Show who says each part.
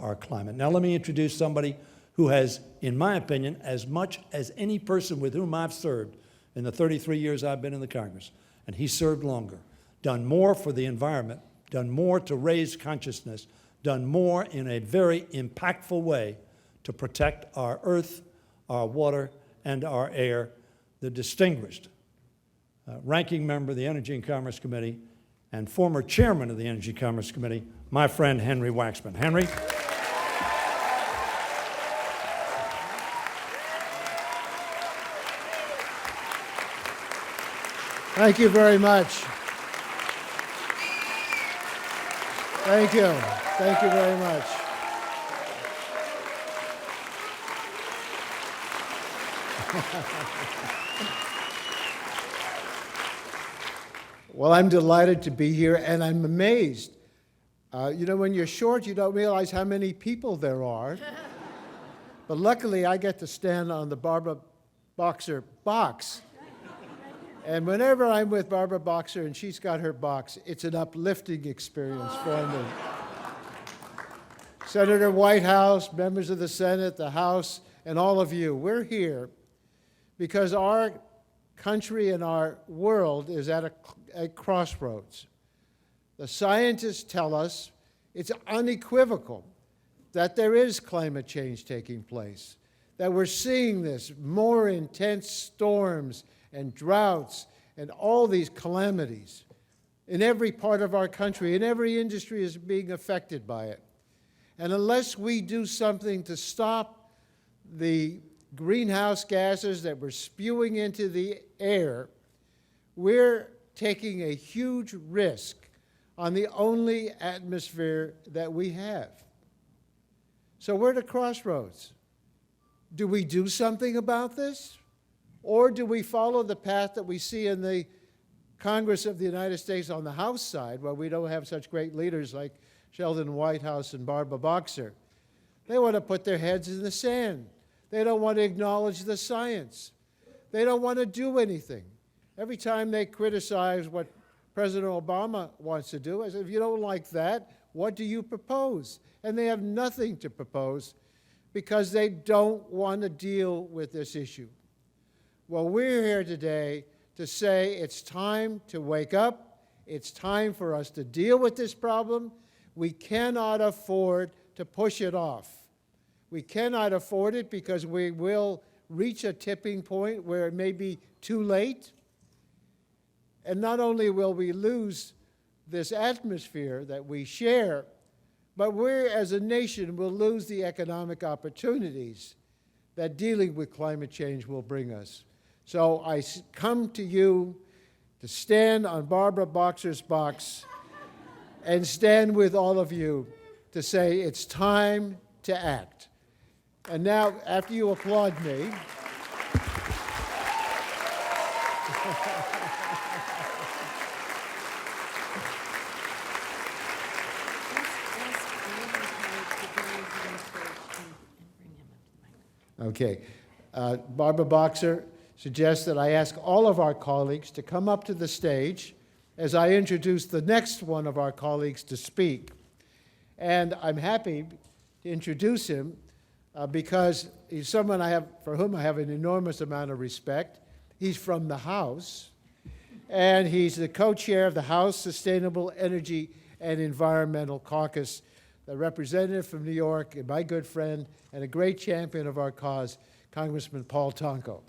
Speaker 1: our climate. Now let me introduce somebody who has, in my opinion, as much as any person with whom I've served in the 33 years I've been in the Congress, and he served longer, done more for the environment, done more to raise consciousness, done more in a very impactful way to protect our earth, our water, and our air, the distinguished ranking member of the Energy and Commerce Committee and former chairman of the Energy and Commerce Committee, my friend Henry Waxman. Henry?
Speaker 2: Thank you very much. Thank you. Thank you very much. Well, I'm delighted to be here, and I'm amazed. You know, when you're short, you don't realize how many people there are. But luckily, I get to stand on the Barbara Boxer box. And whenever I'm with Barbara Boxer and she's got her box, it's an uplifting experience for me. Senator Whitehouse, members of the Senate, the House, and all of you, we're here because our country and our world is at a crossroads. The scientists tell us it's unequivocal that there is climate change taking place, that we're seeing this, more intense storms and droughts and all these calamities in every part of our country, and every industry is being affected by it. And unless we do something to stop the greenhouse gases that we're spewing into the air, we're taking a huge risk on the only atmosphere that we have. So we're at a crossroads. Do we do something about this? Or do we follow the path that we see in the Congress of the United States on the House side, where we don't have such great leaders like Sheldon Whitehouse and Barbara Boxer? They want to put their heads in the sand. They don't want to acknowledge the science. They don't want to do anything. Every time they criticize what President Obama wants to do, I said, if you don't like that, what do you propose? And they have nothing to propose because they don't want to deal with this issue. Well, we're here today to say it's time to wake up. It's time for us to deal with this problem. We cannot afford to push it off. We cannot afford it because we will reach a tipping point where it may be too late. And not only will we lose this atmosphere that we share, but we as a nation will lose the economic opportunities that dealing with climate change will bring us. So I come to you to stand on Barbara Boxer's box and stand with all of you to say it's time to act. And now, after you applaud me, okay, Barbara Boxer suggests that I ask all of our colleagues to come up to the stage as I introduce the next one of our colleagues to speak. And I'm happy to introduce him because he's someone for whom I have an enormous amount of respect. He's from the House, and he's the co-chair of the House Sustainable Energy and Environmental Caucus, the representative from New York, and my good friend and a great champion of our cause, Congressman Paul Tonko.